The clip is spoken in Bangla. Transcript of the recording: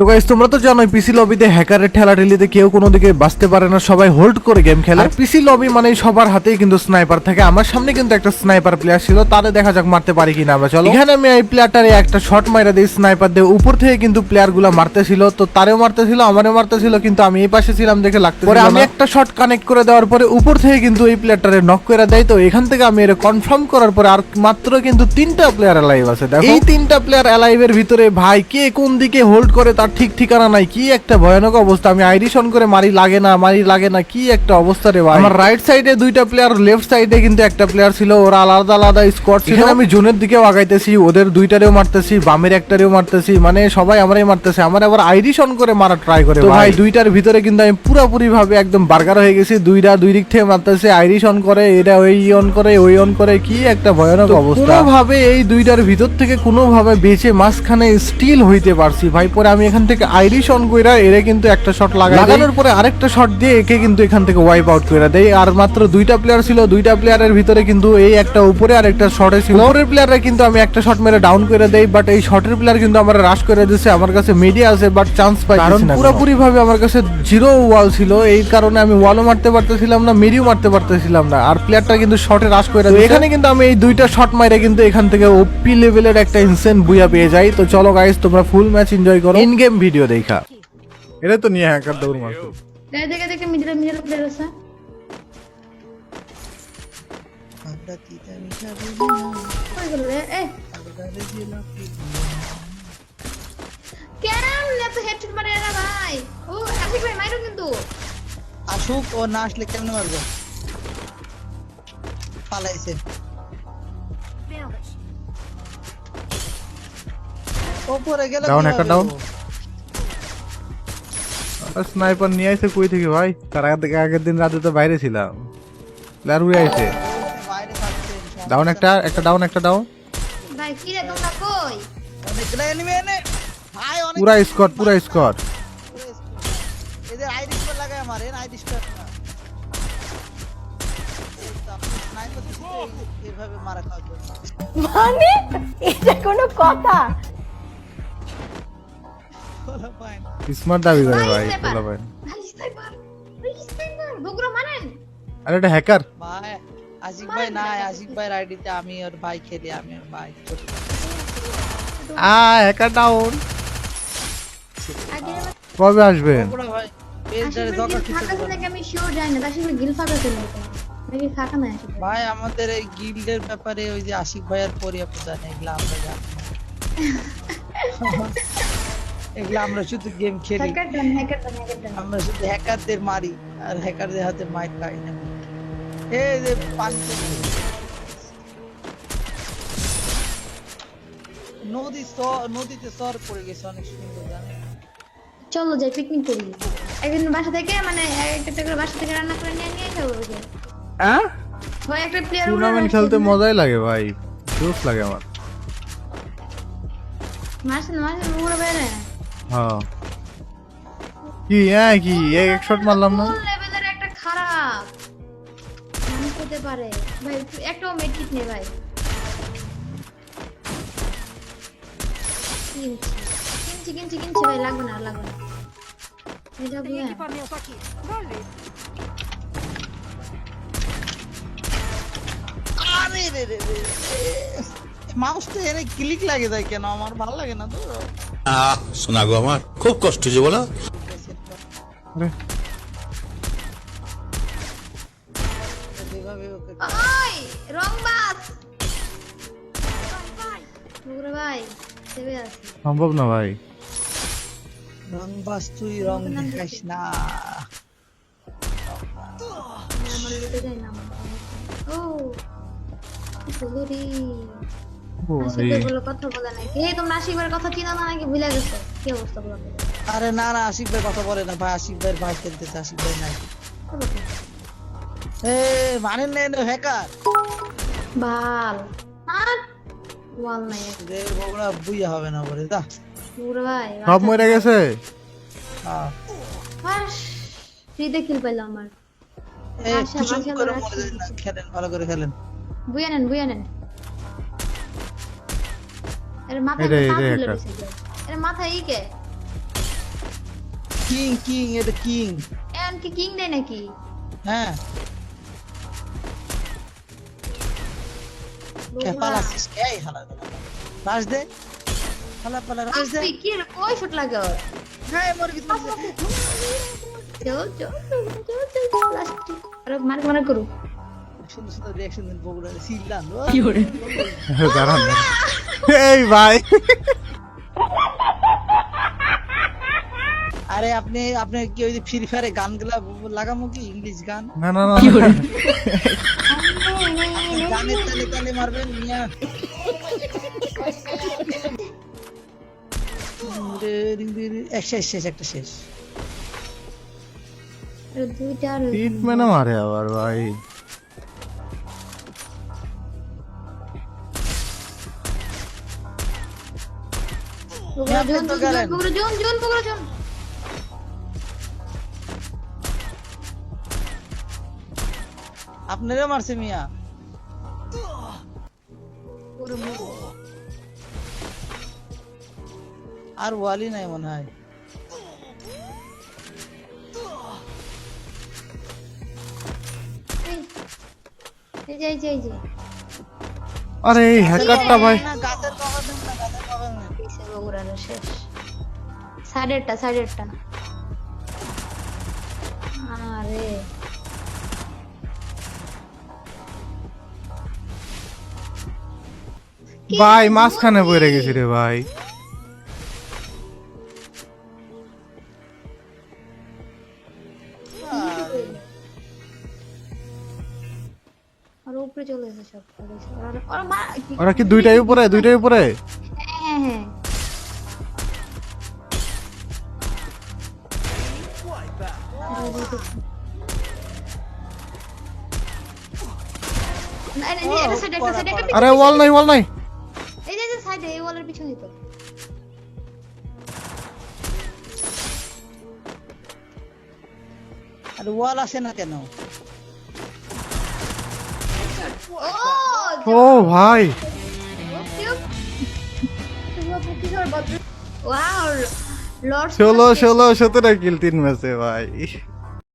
তো গাইস তোমরা তো জানোই পিসি লবিতে হ্যাকারের ঠেলাঠেলিতে কেউ কোনো দিকে বাঁচতে পারে না, সবাই হোল্ড করে গেম খেলে। আর পিসি লবি মানে সবার হাতেই কিন্তু স্নাইপার থাকে। আমার সামনে কিন্তু একটা স্নাইপার প্লেয়ার ছিল, তারে দেখা যাক মারতে পারি কিনা আমরা। চলো এখানে আমি এই প্লেয়ারটারে একটা শট মাইরা দিই স্নাইপার দিয়ে। উপর থেকে কিন্তু প্লেয়ার গুলা মারতেছিল, তো তারেও মারতেছিল আমারও মারতেছিল, কিন্তু আমি এই পাশে ছিলাম দেখে লাগতেছিল। পরে আমি একটা শট কানেক্ট করে দেওয়ার পরে উপর থেকে কিন্তু এই প্লেয়ারটারে নক করে দেয়। তো এখান থেকে আমি এটা কনফার্ম করার পরে আর মাত্র কিন্তু 3টা প্লেয়ার অ্যালাইভ আছে। দেখো এই 3টা প্লেয়ার অ্যালাইভের ভিতরে ভাই কে কোন দিকে হোল্ড করে তার ঠিক ঠিকানা নাই। কি একটা ভয়ানক অবস্থা। আমি আইরিশ অন করে মারি লাগে না, কি একটা অবস্থা রে ভাই। আমার রাইট সাইডে 2টা প্লেয়ার, লেফট সাইডে কিন্তু একটা প্লেয়ার ছিল, ওরা আলাদা আলাদা স্কোয়াড ছিল। আমি জোনের দিকেও আগাইতেছি, ওদের 2টারেও মারতেছি, বামের একটারেও মারতেছি, মানে সবাই আমারই মারতেছে। আমার আবার আইরিশ অন করে মারা ট্রাই করে ভাই। 2টার ভিতরে কিন্তু আমি পুরোপুরি ভাবে একদম বার্গার হয়ে গেছি। দুই দিক থেকে মারতেছে, আইরিশ অন করে, এটা ওই অন করে ওই অন করে, কি একটা ভয়ানক অবস্থা। কোনোভাবে এই 2টার ভিতর থেকে কোনোভাবে বেঁচে মাঝখানে স্টিল হইতে পারছি ভাই। পরে আমি এখান থেকে আইরিশ অন কইরা এরে কিন্তু একটা শট লাগানোর পরে আরেকটা শট দিয়ে একে কিন্তু এখান থেকে ওয়াইপ আউট করে দেয়। আর মাত্র 2টা প্লেয়ার ছিল, 2টা প্লেয়ারের ভিতরে কিন্তু এই একটা উপরে আর একটা শটে ছিল। উপরের প্লেয়াররা কিন্তু আমি একটা শট মেরে ডাউন করে দেই, বাট এই শটের প্লেয়ার কিন্তু আমার রাশ করে দিয়েছে। আমার কাছে মিডিয়া আছে বাট চান্স পাই না, কারণ পুরোপুরি ভাবে আমার কাছে জিরো ওয়াল ছিল। এই কারণে আমি ওয়ালও মারতে পারতেছিলাম না, মিডিও মারতে পারতেছিলাম না। আর প্লেয়ারটা কিন্তু শটে রাশ করে দেয়। এখানে কিন্তু আমি এই 2টা শট মাইরে কিন্তু এখান থেকে ওপি লেভেলের একটা ইনসেন বুয়া পেয়ে যাই। তো চলো গাইস তোমরা ফুল ম্যাচ এনজয় করো, ইন গেম ভিডিও দেখা। এটা তো নিয়ে হ্যাকার দৌড় মারছে। দেখে মিডল প্লেয়ার আছে। কই গেল রে? কেন এত হেডশট মারে না ভাই? ও আশিক ভাই মাইরো কিন্তু। আসুক ও না আসলে কেমনে মারবো? পালাইছে। ওপরে গেল। ডাউন একটা ডাউন। স্নাইপার নিয়ে আইছে কই থেকে ভাই? তার আগের দিন রাতে তো বাইরে ছিলাম। প্লেয়ার উড়ে আইছে। বাইরে থাকছে। ডাউন একটা ডাউন একটা ডাউন। ভাই কি রে তোমরা কই? অনেকগুলো এনিমি এনে। ভাই অনেক পুরা স্কোয়াড। এদের আইরিশ করে লাগায় আমার, এর আইরিশ করে না। স্নাইপার এভাবে মারা খাওয়া যায়। মানে এটা কোনো কথা? বলা পায় না। স্মার্ট দাবি করে ভাই, স্নাইপার। বলা ভাই। ভাই স্নাইপার বগুড়া মারেন। আরে এটা হ্যাকার। ভাই আশিক ভাই নাই, আশিক ভাইয়ের আইডিতে আমি ওর ভাই খেলি, আমি ওর ভাই। Hacker down. আগে কবে আসবেন? ওরা ভাই আশিক পেজটারে ভাই জগা গিল খেতে ফাঁকা দেবো থেকে না। আমি শিওর জানি না। আশিক ভাই গিল ফাঁকা ছিল নাকি ফাঁকা নাই আশিক ভাই? ভাই আমাদের এই গিল্ডের ব্যাপারে ওই যে আশিক ভাইয়ের পরিয়া পূজা নেই, এগুলা আমরা জানি না। এগুলা আমরা শুধু গেম খেলি, হ্যাকার ডান। আমরা শুধু হ্যাকারদের মারি আর হ্যাকারদের হাতে মাইর খাই না। এই যে নদীতে সর পড়ে গেছে অনেক সুন্দর, জানেন? চলো যাই পিকনিক করি। একদিন বাসা থেকে মানে একটা করে বাসা থেকে রান্না করে নিয়ে খাবো। হ্যাঁ, ভাই একটা প্লেয়ার টুর্নামেন্ট খেলতে মজাই লাগে ভাই, জোশ লাগে আমার। মারছেন মুগুরা বাইরে। হ্যাঁ কি এক শট মারলাম না। কোন লেভেলের একটা খারাপ মানুষ হতে পারে ভাই। একটাও মেডকিট নেই ভাই। কিনছি ভাই, লাগবে না এটা বুঝলেন? আরে রে রে রে, মাউসটা এনে ক্লিক লাগে যায় কেন? আমার ভালো লাগে না তো। শোনা গো, আমার খুব কষ্ট হচ্ছে বলো। আরে যেভাবে ওকে ওই রং বাস মুগুরা ভাই সেবে আছে। সম্ভব না ভাই। রং বাস, তুই রং দেখাইস না। আমার লুটে যায় না। ও বলো রে আশিক ভাই বলে কথা বলে নাকি? এই তোমরা আশিক ভাইয়ের কথা চিনো না নাকি ভুলে গেছো? কি অবস্থা বলো? আরে না না, আশিক ভাই কথা বলে না ভাই, আশিক ভাইয়ের ভাই খেলতেছে, আশিক ভাই নাই। এ মানেন না এনে হ্যাকার বাল আর ওয়াল নাই যে বগুড়া বুইয়া হবে না বলে দা। মুগুরা ভাই সব মরে গেছে। ফ্রিতে কিল পাইলাম আমার। এই আচ্ছা, খুশি মাশাআল্লাহ, করে মরে যায় না, খেলেন ভালো করে খেলেন। বুয়া নেন এর মাথা এটা একটা। এর মাথা ই কে কিং কিং এটা কিং। এখন কি কিং দেয় নাকি? হ্যাঁ কে পালাছিস কে হালা রাজ দে হালা পালা রাজ দে। কি রে কই শুট লাগে ওর? হ্যাঁ মরে গেছে চল চল চল চল লাস্ট আরে মার করু। সুন্দর সুন্দর রিঅ্যাকশন দেন বগুড়া সিল্লান দাঁড়ান এই ভাই আরে আপনি আপনি কি ওই ফ্রি ফায়ারে গানগুলা লাগামু কি ইংলিশ গান না না না গানের তালে তালে মারবেন মিয়া শেষ একটা শেষ আরে দুইটা আর ট্রিটমেন্টও মারে আবার ভাই বগুড়া জন বগুড়া জন আপনারও মারছে মিয়া পুরো মুখ আর ওয়ালি নাই মনে হয় এই যে আরে এই হ্যাকারটা ভাই না গাছের কভার দেন না গাছের কভার নেন পিছে বগুড়ার শেষ সাইডেরটা আরে ভাই মাঝখানে পড়ে গেছি রে ভাই আর উপরে চলে এসে সব আর মা ওরা কি দুইটাই উপরে হ্যাঁ আরে ওয়াল নাই এই যে সাইডে এই ওয়ালের পিছনে তো আর ওয়াল আসে না কেন ও ভাই ওয়াও লর্ড 16 17 কিল 3 ম্যাচে ভাই